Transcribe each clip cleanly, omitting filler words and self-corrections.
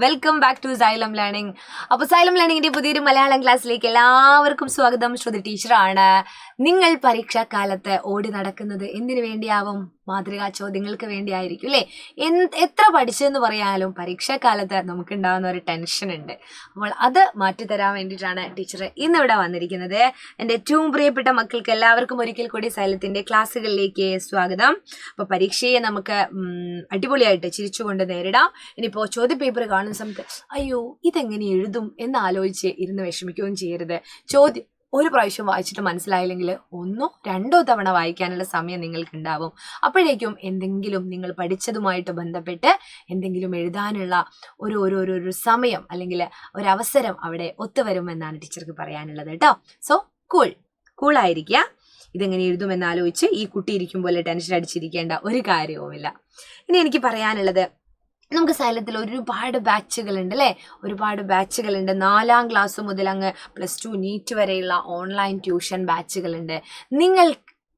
Welcome back to Xylem learning. അപ്പോൾ Xylem ലേണിംഗിന്റെ പുതിയൊരു മലയാളം ക്ലാസ്സിലേക്ക് എല്ലാവർക്കും സ്വാഗതം. ശ്രുതി ടീച്ചറാണ്. നിങ്ങൾ പരീക്ഷാക്കാലത്ത് ഓടി നടക്കുന്നത് എന്തിനു വേണ്ടിയാവും? മാതൃകാ ചോദ്യങ്ങൾക്ക് വേണ്ടിയായിരിക്കും അല്ലേ? എത്ര പഠിച്ചെന്ന് പറയാലും പരീക്ഷാക്കാലത്ത് നമുക്കുണ്ടാകുന്ന ഒരു ടെൻഷൻ ഉണ്ട്. അപ്പോൾ അത് മാറ്റിത്തരാൻ വേണ്ടിയിട്ടാണ് ടീച്ചർ ഇന്നിവിടെ വന്നിരിക്കുന്നത്. എൻ്റെ ഏറ്റവും പ്രിയപ്പെട്ട മക്കൾക്ക് എല്ലാവർക്കും ഒരിക്കൽ കൂടി സൈലത്തിൻ്റെ ക്ലാസ്സുകളിലേക്ക് സ്വാഗതം. അപ്പോൾ പരീക്ഷയെ നമുക്ക് അടിപൊളിയായിട്ട് ചിരിച്ചുകൊണ്ട് നേരിടാം. ഇനിയിപ്പോൾ ചോദ്യപേപ്പർ കാണുന്ന സമയത്ത് അയ്യോ ഇതെങ്ങനെ എഴുതും എന്നാലോചിച്ച് ഇരുന്ന് വിഷമിക്കുകയും ചെയ്യരുത്. ചോദ്യം ഒരു പ്രാവശ്യം വായിച്ചിട്ട് മനസ്സിലായില്ലെങ്കിൽ 1 or 2 തവണ വായിക്കാനുള്ള സമയം നിങ്ങൾക്കുണ്ടാവും. അപ്പോഴേക്കും എന്തെങ്കിലും നിങ്ങൾ പഠിച്ചതുമായിട്ട് ബന്ധപ്പെട്ട് എന്തെങ്കിലും എഴുതാനുള്ള ഒരു സമയം അല്ലെങ്കിൽ ഒരവസരം അവിടെ ഒത്തുവരുമെന്നാണ് ടീച്ചർക്ക് പറയാനുള്ളത് കേട്ടോ. സോ കൂളായിരിക്കുക. ഇതെങ്ങനെ എഴുതുമെന്നാലോചിച്ച് ഈ കുട്ടി ഇരിക്കും പോലെ ടെൻഷൻ അടിച്ചിരിക്കേണ്ട ഒരു കാര്യവുമില്ല. ഇനി എനിക്ക് പറയാനുള്ളത്, നമുക്ക് സൈലത്തിൽ ഒരുപാട് ബാച്ചുകളുണ്ട് അല്ലേ? ഒരുപാട് ബാച്ചുകളുണ്ട്. 4ാം ക്ലാസ് മുതൽ അങ്ങ് +2 നീറ്റ് വരെയുള്ള ഓൺലൈൻ ട്യൂഷൻ ബാച്ചുകളുണ്ട്. നിങ്ങൾ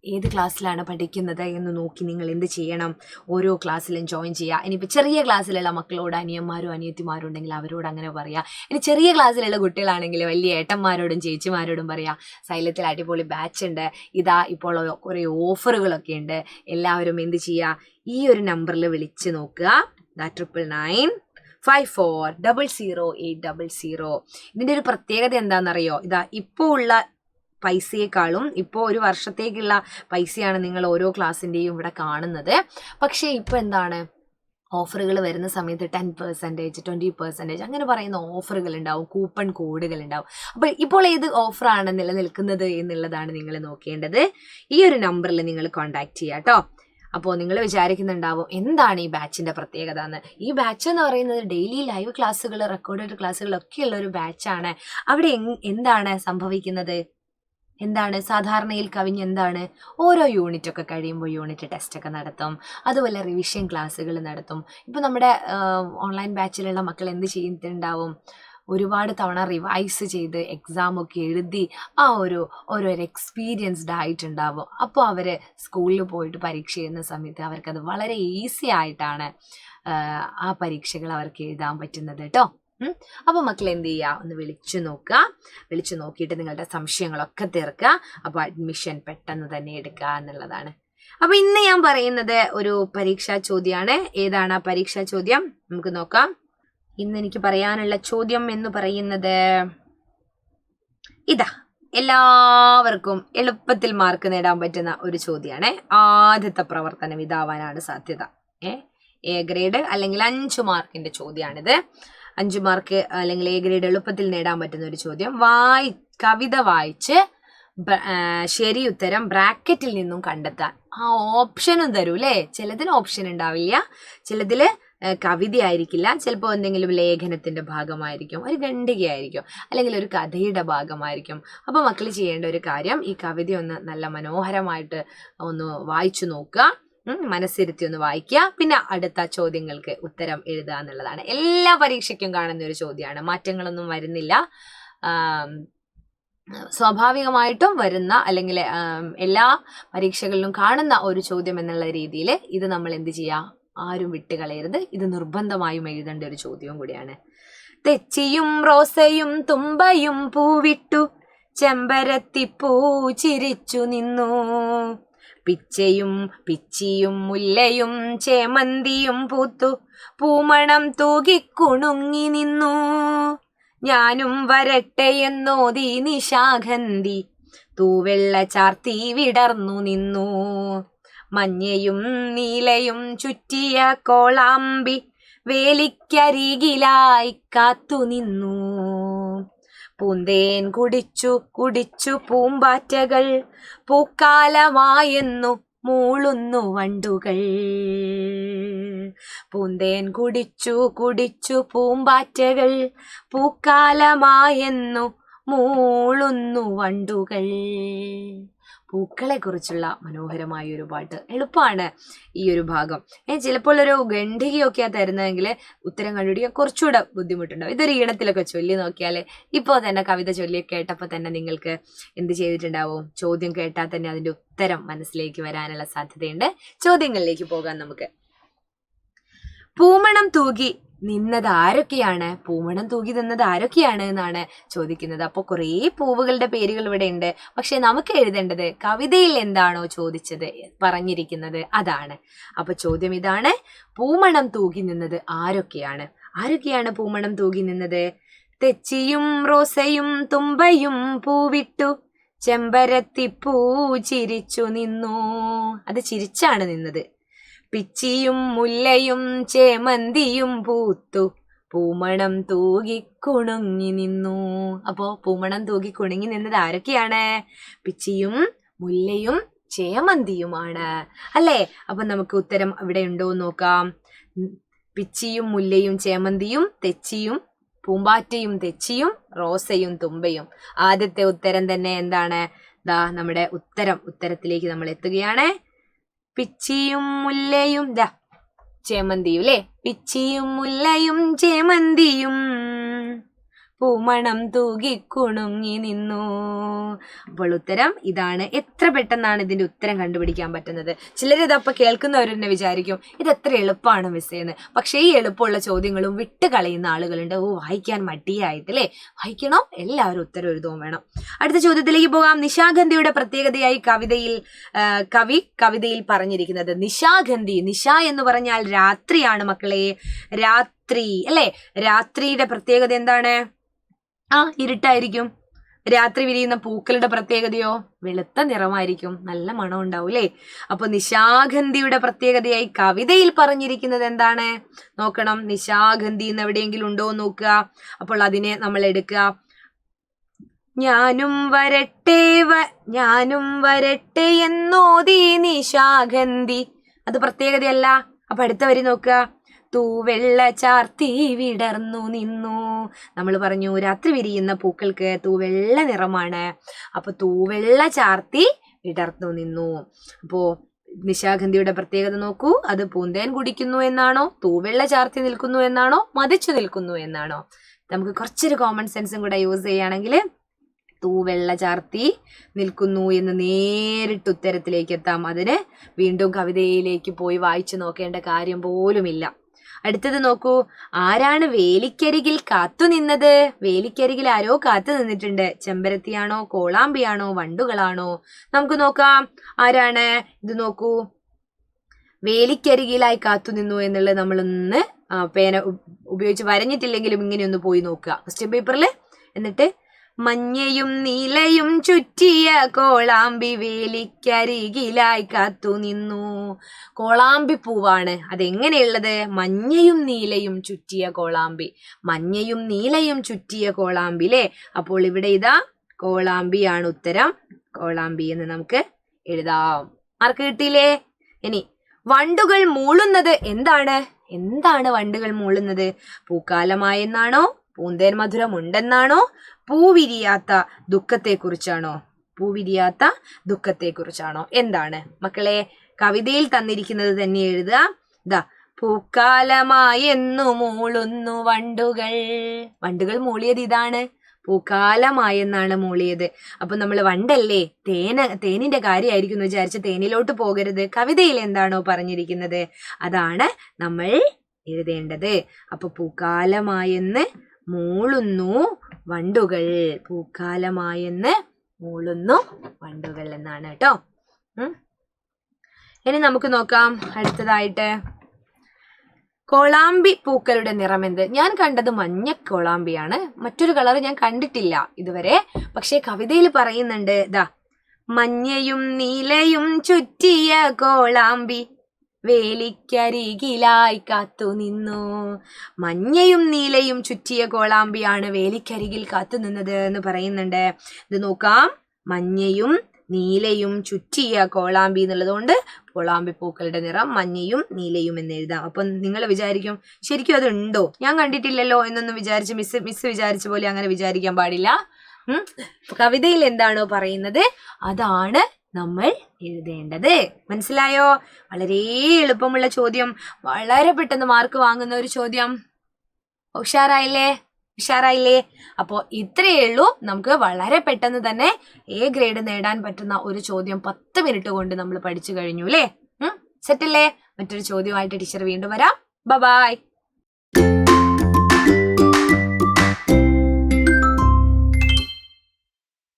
ഏത് ക്ലാസ്സിലാണ് പഠിക്കുന്നത് എന്ന് നോക്കി നിങ്ങൾ എന്ത് ചെയ്യണം? ഓരോ ക്ലാസ്സിലും ജോയിൻ ചെയ്യുക. ഇനിയിപ്പോൾ ചെറിയ ക്ലാസ്സിലുള്ള മക്കളോട് അനിയന്മാരും അനിയത്തിമാരും ഉണ്ടെങ്കിൽ അവരോട് അങ്ങനെ പറയുക. ഇനി ചെറിയ ക്ലാസ്സിലുള്ള കുട്ടികളാണെങ്കിൽ വലിയ ഏട്ടന്മാരോടും ചേച്ചിമാരോടും പറയുക, സൈലത്തിൽ അടിപൊളി ബാച്ച് ഉണ്ട്, ഇതാ ഇപ്പോൾ കുറേ ഓഫറുകളൊക്കെ ഉണ്ട്, എല്ലാവരും എന്ത് ചെയ്യുക, ഈ ഒരു നമ്പറിൽ വിളിച്ച് നോക്കുക. 9995400800. ഇതിൻ്റെ ഒരു പ്രത്യേകത എന്താണെന്നറിയോ? ഇതാ ഇപ്പോൾ ഉള്ള പൈസയെക്കാളും ഇപ്പോൾ ഒരു വർഷത്തേക്കുള്ള പൈസയാണ് നിങ്ങൾ ഓരോ ക്ലാസ്സിൻ്റെയും ഇവിടെ കാണുന്നത്. പക്ഷേ ഇപ്പോൾ എന്താണ്, ഓഫറുകൾ വരുന്ന സമയത്ത് 10%, 20% അങ്ങനെ പറയുന്ന ഓഫറുകൾ ഉണ്ടാവും, കൂപ്പൺ കോഡുകൾ ഉണ്ടാവും. അപ്പോൾ ഇപ്പോൾ ഏത് ഓഫറാണ് നിലനിൽക്കുന്നത് എന്നുള്ളതാണ് നിങ്ങൾ നോക്കേണ്ടത്. ഈ ഒരു നമ്പറിൽ നിങ്ങൾ കോൺടാക്ട് ചെയ്യുക കേട്ടോ. അപ്പോൾ നിങ്ങൾ വിചാരിക്കുന്നുണ്ടാവും എന്താണ് ഈ ബാച്ചിൻ്റെ പ്രത്യേകത എന്ന്. ഈ ബാച്ച് എന്ന് പറയുന്നത് ഡെയിലി ലൈവ് ക്ലാസ്സുകൾ, റെക്കോർഡഡ് ക്ലാസ്സുകളൊക്കെ ഉള്ള ഒരു ബാച്ചാണ്. അവിടെ എന്താണ് സംഭവിക്കുന്നത്? എന്താണ് സാധാരണയിൽ കവിഞ്ഞ് എന്താണ്, ഓരോ യൂണിറ്റൊക്കെ കഴിയുമ്പോൾ യൂണിറ്റ് ടെസ്റ്റൊക്കെ നടത്തും, അതുപോലെ റിവിഷൻ ക്ലാസ്സുകൾ നടത്തും. ഇപ്പോൾ നമ്മുടെ ഓൺലൈൻ ബാച്ചിലുള്ള മക്കൾ എന്ത് ചെയ്യുന്നുണ്ടാവും, ഒരുപാട് തവണ റിവൈസ് ചെയ്ത് എക്സാമൊക്കെ എഴുതി ഓരോ എക്സ്പീരിയൻസ്ഡ് ആയിട്ടുണ്ടാവും. അപ്പോൾ അവർ സ്കൂളിൽ പോയിട്ട് പരീക്ഷ എഴുതുന്ന സമയത്ത് അവർക്കത് വളരെ ഈസി ആയിട്ടാണ് ആ പരീക്ഷകൾ അവർക്ക് എഴുതാൻ പറ്റുന്നത് കേട്ടോ. അപ്പോൾ മക്കൾ എന്ത് ചെയ്യുക, ഒന്ന് വിളിച്ചു നോക്കുക. വിളിച്ചു നോക്കിയിട്ട് നിങ്ങളുടെ സംശയങ്ങളൊക്കെ തീർക്കുക. അപ്പോൾ അഡ്മിഷൻ പെട്ടെന്ന് തന്നെ എടുക്കുക എന്നുള്ളതാണ്. അപ്പോൾ ഇന്ന് ഞാൻ പറയുന്നത് ഒരു പരീക്ഷാ ചോദ്യമാണ്. ഏതാണ് ആ പരീക്ഷാ ചോദ്യം? നമുക്ക് നോക്കാം. ഇന്ന് എനിക്ക് പറയാനുള്ള ചോദ്യം എന്ന് പറയുന്നത് ഇതാ, എല്ലാവർക്കും എളുപ്പത്തിൽ മാർക്ക് നേടാൻ പറ്റുന്ന ഒരു ചോദ്യമാണ്. ആദ്യത്തെ പ്രവർത്തനം ഇതാവാനാണ് സാധ്യത. എ ഗ്രേഡ് അല്ലെങ്കിൽ 5 മാർക്കിന്റെ ചോദ്യമാണിത്. 5 മാർക്ക് അല്ലെങ്കിൽ എ ഗ്രേഡ് എളുപ്പത്തിൽ നേടാൻ പറ്റുന്ന ഒരു ചോദ്യം. കവിത വായിച്ച് ശരി ഉത്തരം ബ്രാക്കറ്റിൽ നിന്നും കണ്ടെത്താൻ. ആ ഓപ്ഷനും തരൂ അല്ലേ? ചിലതിന് ഓപ്ഷൻ ഉണ്ടാവില്ല, ചിലതിൽ കവിതയായിരിക്കില്ല, ചിലപ്പോൾ എന്തെങ്കിലും ലേഖനത്തിന്റെ ഭാഗമായിരിക്കും, ഒരു ഖണ്ഡികയായിരിക്കും, അല്ലെങ്കിൽ ഒരു കഥയുടെ ഭാഗമായിരിക്കും. അപ്പോൾ മക്കൾ ചെയ്യേണ്ട ഒരു കാര്യം, ഈ കവിത ഒന്ന് നല്ല മനോഹരമായിട്ട് ഒന്ന് വായിച്ചു നോക്കുക, മനസ്സിരുത്തി ഒന്ന് വായിക്കുക, പിന്നെ അടുത്ത ചോദ്യങ്ങൾക്ക് ഉത്തരം എഴുതുക എന്നുള്ളതാണ്. എല്ലാ പരീക്ഷയ്ക്കും കാണുന്ന ഒരു ചോദ്യമാണ്, മാറ്റങ്ങളൊന്നും വരുന്നില്ല. സ്വാഭാവികമായിട്ടും വരുന്ന അല്ലെങ്കിൽ എല്ലാ പരീക്ഷകളിലും കാണുന്ന ഒരു ചോദ്യം എന്നുള്ള രീതിയിൽ ഇത് നമ്മൾ എന്ത് ചെയ്യുക, ആരും വിട്ടുകളയരുത്. ഇത് നിർബന്ധമായും എഴുതേണ്ട ഒരു ചോദ്യവും കൂടിയാണ്. തെച്ചിയും റോസയും തുമ്പയും പൂവിട്ടു ചെമ്പരത്തിപ്പൂ ചിരിച്ചു നിന്നു, പിച്ചയും പിച്ചിയും മുല്ലയും ചേമന്തിയും പൂത്തു പൂമണം തൂകിക്കുണുങ്ങി നിന്നു, ഞാനും വരട്ടെ എന്നോതി നിശാഗന്ധി തൂവെള്ള ചാർത്തി വിടർന്നു നിന്നു, മഞ്ഞയും നീലയും ചുറ്റിയ കോളാമ്പി വേലിക്കരികിലായി കാത്തു നിന്നു, പൂന്തേൻ കുടിച്ചു കുടിച്ചു പൂമ്പാറ്റകൾ പൂക്കാലമായെന്നു മൂളുന്നു വണ്ടുകൾ, പൂന്തേൻ കുടിച്ചു കുടിച്ചു പൂമ്പാറ്റകൾ പൂക്കാലമായെന്നു മൂളുന്നു വണ്ടുകൾ. പൂക്കളെ കുറിച്ചുള്ള മനോഹരമായ ഒരു പാട്ട്. എളുപ്പമാണ് ഈ ഒരു ഭാഗം. ചിലപ്പോൾ ഒരു ഖണ്ഡികയൊക്കെയാ തരുന്നതെങ്കിൽ ഉത്തരം കണ്ടുപിടിക്കാൻ കുറച്ചുകൂടെ ബുദ്ധിമുട്ടുണ്ടാവും. ഇതൊരു ഈണത്തിലൊക്കെ ചൊല്ലി നോക്കിയാൽ ഇപ്പോൾ തന്നെ കവിത ചൊല്ലി കേട്ടപ്പോൾ തന്നെ നിങ്ങൾക്ക് എന്ത് ചെയ്തിട്ടുണ്ടാവും, ചോദ്യം കേട്ടാൽ തന്നെ അതിൻ്റെ ഉത്തരം മനസ്സിലേക്ക് വരാനുള്ള സാധ്യതയുണ്ട്. ചോദ്യങ്ങളിലേക്ക് പോകാം നമുക്ക്. പൂമണം തൂകി നിന്നത് ആരൊക്കെയാണ്, പൂമണം തൂകി നിന്നത് ആരൊക്കെയാണ് എന്നാണ് ചോദിക്കുന്നത്. അപ്പോൾ കുറേ പൂവുകളുടെ പേരുകൾ ഇവിടെ ഉണ്ട്. പക്ഷെ നമുക്ക് എഴുതേണ്ടത് കവിതയിൽ എന്താണോ ചോദിച്ചത് പറഞ്ഞിരിക്കുന്നത് അതാണ്. അപ്പൊ ചോദ്യം ഇതാണ്, പൂമണം തൂകി നിന്നത് ആരൊക്കെയാണ്? ആരൊക്കെയാണ് പൂമണം തൂകി നിന്നത്? തെച്ചിയും റോസയും തുമ്പയും പൂവിട്ടു ചെമ്പരത്തിപ്പൂ ചിരിച്ചു നിന്നു. അത് ചിരിച്ചാണ് നിന്നത്. പിച്ചിയും മുല്ലയും ചേമന്തിയും പൂത്തു പൂമണം തൂകി കുണുങ്ങി നിന്നു. അപ്പോ പൂമണം തൂകി കുണുങ്ങി നിന്നത് ആരൊക്കെയാണ്? പിച്ചിയും മുല്ലയും ചേമന്തിയുമാണ് അല്ലേ? അപ്പൊ നമുക്ക് ഉത്തരം ഇവിടെ ഉണ്ടോ എന്ന് നോക്കാം. പിച്ചിയും മുല്ലയും ചേമന്തിയും, തെച്ചിയും പൂമ്പാറ്റയും തെച്ചിയും, റോസയും തുമ്പയും. ആദ്യത്തെ ഉത്തരം തന്നെ എന്താണ്? നമ്മുടെ ഉത്തരത്തിലേക്ക് നമ്മൾ എത്തുകയാണ്. പിച്ചിയും മുല്ലയും ചേമന്തിയും അല്ലേ? പിച്ചിയും മുല്ലയും ചേമന്തിയും പൂമണം തൂകി കുണുങ്ങി നിന്നു. അപ്പോൾ ഉത്തരം ഇതാണ്. എത്ര പെട്ടെന്നാണ് ഇതിന്റെ ഉത്തരം കണ്ടുപിടിക്കാൻ പറ്റുന്നത്. ചിലരിതപ്പൊ കേൾക്കുന്നവരെന്നെ വിചാരിക്കും ഇത് എത്ര എളുപ്പമാണ് മിസ്സേന്ന്. പക്ഷേ ഈ എളുപ്പമുള്ള ചോദ്യങ്ങളും വിട്ടുകളയുന്ന ആളുകളുണ്ട്. വായിക്കാൻ മടിയായിട്ടല്ലേ? വായിക്കണം, എല്ലാവരും ഉത്തരം എഴുതുകയും വേണം. അടുത്ത ചോദ്യത്തിലേക്ക് പോകാം. നിശാഗന്ധിയുടെ പ്രത്യേകതയായി കവിതയിൽ പറഞ്ഞിരിക്കുന്നത് നിശാഗന്ധി. നിശ എന്ന് പറഞ്ഞാൽ രാത്രിയാണ് മക്കളെ, രാത്രി അല്ലേ? രാത്രിയുടെ പ്രത്യേകത എന്താണ്? ഇരുട്ടായിരിക്കും. രാത്രി വിരിയുന്ന പൂക്കളുടെ പ്രത്യേകതയോ വെളുത്ത നിറമായിരിക്കും, നല്ല മണം ഉണ്ടാവും അല്ലേ? അപ്പൊ നിശാഗന്ധിയുടെ പ്രത്യേകതയായി കവിതയിൽ പറഞ്ഞിരിക്കുന്നത് എന്താണ് നോക്കണം. നിശാഗന്ധി എന്ന് എവിടെയെങ്കിലും ഉണ്ടോ എന്ന് നോക്കുക. അപ്പോൾ അതിനെ നമ്മൾ എടുക്കുക. ഞാനും വരട്ടെ എന്നോതി നിശാഗന്ധി. അത് പ്രത്യേകതയല്ല. അപ്പൊ അടുത്ത വരി നോക്കുക. തൂവെള്ള ചാർത്തി വിടർന്നു നിന്നു. നമ്മൾ പറഞ്ഞു രാത്രി വിരിയുന്ന പൂക്കൾക്ക് തൂവെള്ള നിറമാണ്. അപ്പൊ തൂവെള്ള ചാർത്തി വിടർന്നു നിന്നു. അപ്പോ നിശാഗന്ധിയുടെ പ്രത്യേകത നോക്കൂ. അത് പൂന്തേൻ കുടിക്കുന്നു എന്നാണോ, തൂവെള്ള ചാർത്തി നിൽക്കുന്നു എന്നാണോ, മതിച്ചു നിൽക്കുന്നു എന്നാണോ? നമുക്ക് കുറച്ചൊരു കോമൺ സെൻസും കൂടെ യൂസ് ചെയ്യുകയാണെങ്കിൽ തൂവെള്ള ചാർത്തി നിൽക്കുന്നു എന്ന് നേരിട്ട് ഉത്തരത്തിലേക്ക് എത്താം. അതിന് വീണ്ടും കവിതയിലേക്ക് പോയി വായിച്ചു നോക്കേണ്ട കാര്യം പോലുമില്ല. അടുത്തത് നോക്കൂ. ആരാണ് വേലിക്കരികിൽ കാത്തു നിന്നത്? വേലിക്കരികിൽ ആരോ കാത്തു നിന്നിട്ടുണ്ട്. ചെമ്പരത്തിയാണോ, കോളാമ്പിയാണോ, വണ്ടുകളാണോ? നമുക്ക് നോക്കാം ആരാണ്. ഇത് നോക്കൂ. വേലിക്കരികിലായി കാത്തു നിന്നു എന്നുള്ളത് നമ്മളൊന്ന് പേന ഉപയോഗിച്ച് വരഞ്ഞിട്ടില്ലെങ്കിലും ഇങ്ങനെ ഒന്ന് പോയി നോക്കുക ക്വസ്റ്റ്യൻ പേപ്പറിൽ. എന്നിട്ട് മഞ്ഞയും നീലയും ചുറ്റിയ കോളാമ്പി വേലിക്കരികിലായി കാത്തു നിന്നു. കോളാമ്പി പൂവാണ്. അതെങ്ങനെയുള്ളത്? മഞ്ഞയും നീലയും ചുറ്റിയ കോളാമ്പി. മഞ്ഞയും നീലയും ചുറ്റിയ കോളാമ്പി അല്ലേ? അപ്പോൾ ഇവിടെ ഇതാ കോളാമ്പിയാണ് ഉത്തരം. കോളാമ്പി എന്ന് നമുക്ക് എഴുതാം. മാർക്ക് കിട്ടിയില്ലേ? ഇനി വണ്ടുകൾ മൂളുന്നത് എന്താണ്? എന്താണ് വണ്ടുകൾ മൂളുന്നത്? പൂക്കാലമായെന്നാണോ, പൂന്തേൻ മധുരം ഉണ്ടെന്നാണോ, പൂവിരിയാത്ത ദുഃഖത്തെക്കുറിച്ചാണോ? പൂവിരിയാത്ത ദുഃഖത്തെക്കുറിച്ചാണോ? എന്താണ് മക്കളെ? കവിതയിൽ തന്നിരിക്കുന്നത് തന്നെ എഴുതുക. പൂക്കാലമായെന്നു മൂളുന്നു വണ്ടുകൾ. വണ്ടുകൾ മൂളിയത് ഇതാണ്. പൂക്കാലമായെന്നാണ് മൂളിയത്. അപ്പൊ നമ്മൾ വണ്ടല്ലേ, തേനിന്റെ കാര്യമായിരിക്കും വിചാരിച്ച് തേനിലോട്ട് പോകരുത്. കവിതയിൽ എന്താണോ പറഞ്ഞിരിക്കുന്നത് അതാണ് നമ്മൾ എഴുതേണ്ടത്. അപ്പൊ പൂക്കാലമായെന്ന് മൂളുന്നു വണ്ടുകൾ. പൂക്കാലമായെന്ന് മൂളുന്നു വണ്ടുകൾ എന്നാണ് കേട്ടോ. ഇനി നമുക്ക് നോക്കാം അടുത്തതായിട്ട്. കോളാമ്പി പൂക്കളുടെ നിറം എന്ത്? ഞാൻ കണ്ടത് മഞ്ഞ കോളാമ്പിയാണ്. മറ്റൊരു കളർ ഞാൻ കണ്ടിട്ടില്ല ഇതുവരെ. പക്ഷെ കവിതയിൽ പറയുന്നുണ്ട് മഞ്ഞയും നീലയും ചുറ്റിയ കോളാമ്പി വേലിക്കരികിലായി കാത്തു നിന്നു. മഞ്ഞയും നീലയും ചുറ്റിയ കോളാമ്പിയാണ് വേലിക്കരികിൽ കാത്തു നിന്നത് എന്ന് പറയുന്നുണ്ട്. ഇത് നോക്കാം. മഞ്ഞയും നീലയും ചുറ്റിയ കോളാമ്പി എന്നുള്ളതുകൊണ്ട് കോളാമ്പി പൂക്കളുടെ നിറം മഞ്ഞയും നീലയും എന്ന് എഴുതാം. അപ്പൊ നിങ്ങൾ വിചാരിക്കും ശരിക്കും അത് ഉണ്ടോ, ഞാൻ കണ്ടിട്ടില്ലല്ലോ എന്നൊന്നും വിചാരിച്ച് മിസ് വിചാരിച്ച പോലെ അങ്ങനെ വിചാരിക്കാൻ പാടില്ല. കവിതയിൽ എന്താണോ പറയുന്നത് അതാണ് നമ്മൾ എഴുതേണ്ടത്. മനസ്സിലായോ? വളരെ എളുപ്പമുള്ള ചോദ്യം, വളരെ പെട്ടെന്ന് മാർക്ക് വാങ്ങുന്ന ഒരു ചോദ്യം. ഉഷാറായില്ലേ? അപ്പോ ഇത്രയേ ഉള്ളൂ. നമുക്ക് വളരെ പെട്ടെന്ന് തന്നെ A ഗ്രേഡ് നേടാൻ പറ്റുന്ന ഒരു ചോദ്യം 10 മിനിറ്റ് കൊണ്ട് നമ്മൾ പഠിച്ചു കഴിഞ്ഞു അല്ലേ? സെറ്റല്ലേ? മറ്റൊരു ചോദ്യമായിട്ട് ടീച്ചർ വീണ്ടും വരാം. ബൈ.